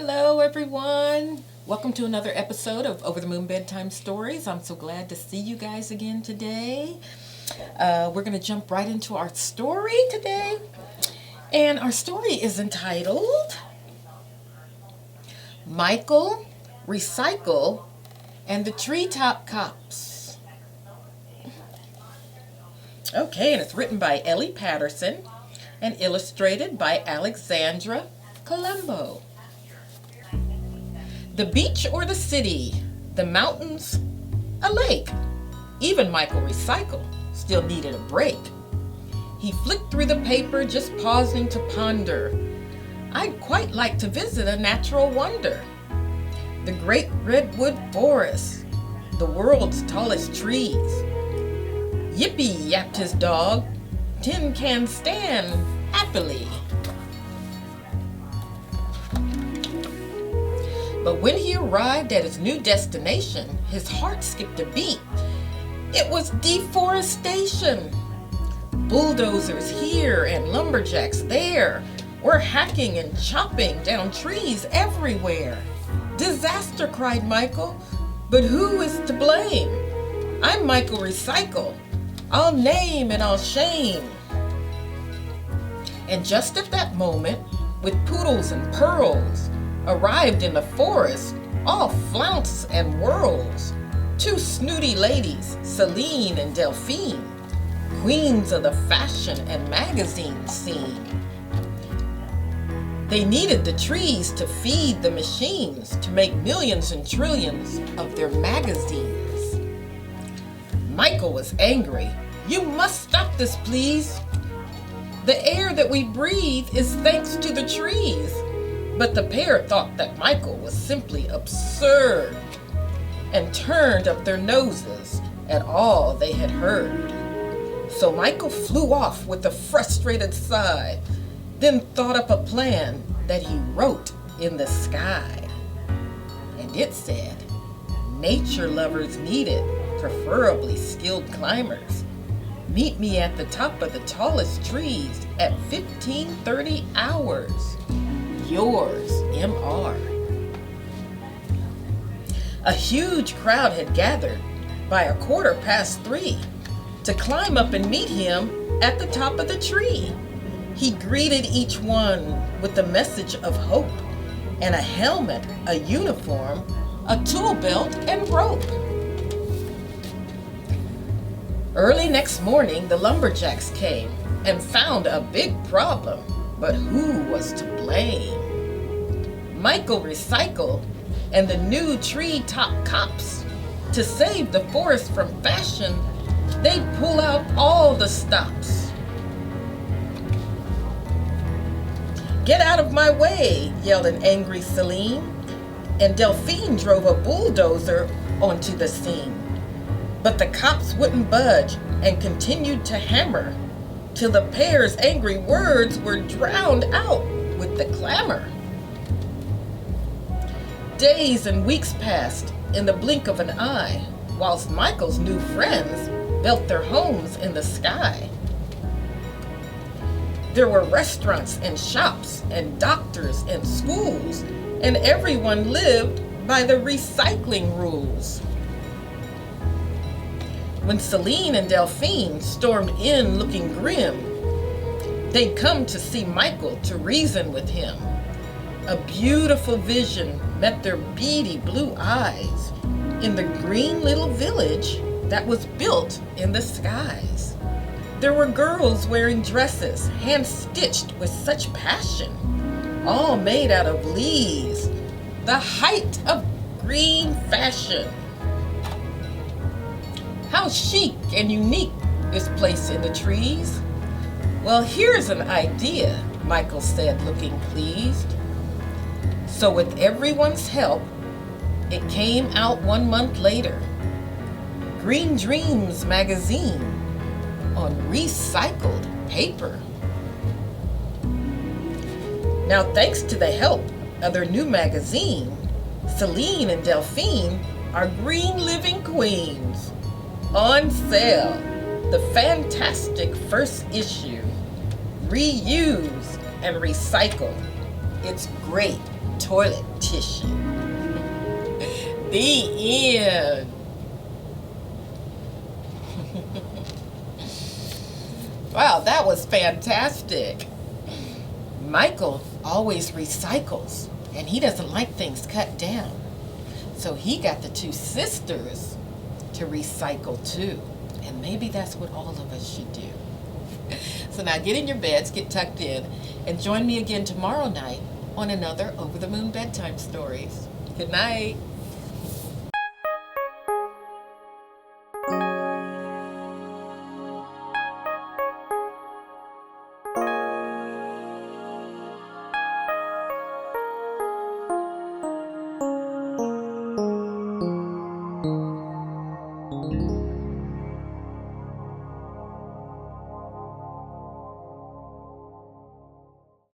Hello, everyone. Welcome to another episode of Over the Moon Bedtime Stories. I'm so glad to see you guys again today. We're going to jump right into our story today. And our story is entitled Michael, Recycle, and the Treetop Cops. Okay, and it's written by Ellie Patterson and illustrated by Alexandra, Colombo. The beach or the city, the mountains, a lake. Even Michael Recycle still needed a break. He flicked through the paper, just pausing to ponder. I'd quite like to visit a natural wonder. The great redwood forest, the world's tallest trees. Yippee, yapped his dog. Tin can stand happily. But when he arrived at his new destination, his heart skipped a beat. It was deforestation. Bulldozers here and lumberjacks there were hacking and chopping down trees everywhere. Disaster, cried Michael. But who is to blame? I'm Michael Recycle. I'll name and I'll shame. And just at that moment, with poodles and pearls, arrived in the forest, all flounce and whirls. Two snooty ladies, Celine and Delphine, queens of the fashion and magazine scene. They needed the trees to feed the machines to make millions and trillions of their magazines. Michael was angry. You must stop this, please. The air that we breathe is thanks to the trees. But the pair thought that Michael was simply absurd and turned up their noses at all they had heard. So Michael flew off with a frustrated sigh, then thought up a plan that he wrote in the sky. And it said, nature lovers needed, preferably skilled climbers. Meet me at the top of the tallest trees at 15:30 hours. Yours, M.R. A huge crowd had gathered by 3:15 to climb up and meet him at the top of the tree. He greeted each one with a message of hope and a helmet, a uniform, a tool belt, and rope. Early next morning, the lumberjacks came and found a big problem. But who was to blame? Michael Recycle and the new treetop cops. To save the forest from fashion, they'd pull out all the stops. Get out of my way, yelled an angry Celine, and Delphine drove a bulldozer onto the scene. But the cops wouldn't budge and continued to hammer till the pair's angry words were drowned out with the clamor. Days and weeks passed in the blink of an eye, whilst Michael's new friends built their homes in the sky. There were restaurants and shops and doctors and schools, and everyone lived by the recycling rules. When Celine and Delphine stormed in looking grim, they'd come to see Michael to reason with him. A beautiful vision met their beady blue eyes in the green little village that was built in the skies. There were girls wearing dresses hand-stitched with such passion, all made out of leaves, the height of green fashion. How chic and unique this place in the trees. Well, here's an idea, Michael said, looking pleased. So with everyone's help, it came out 1 month later. Green Dreams magazine on recycled paper. Now, thanks to the help of their new magazine, Celine and Delphine are green living queens. On sale, the fantastic first issue, Reuse and Recycle. It's great toilet tissue. The end. Wow, that was fantastic. Michael always recycles, and he doesn't like things cut down. So he got the two sisters to recycle too. And maybe that's what all of us should do. So now get in your beds, get tucked in, and join me again tomorrow night on another Over the Moon Bedtime Stories. Good night.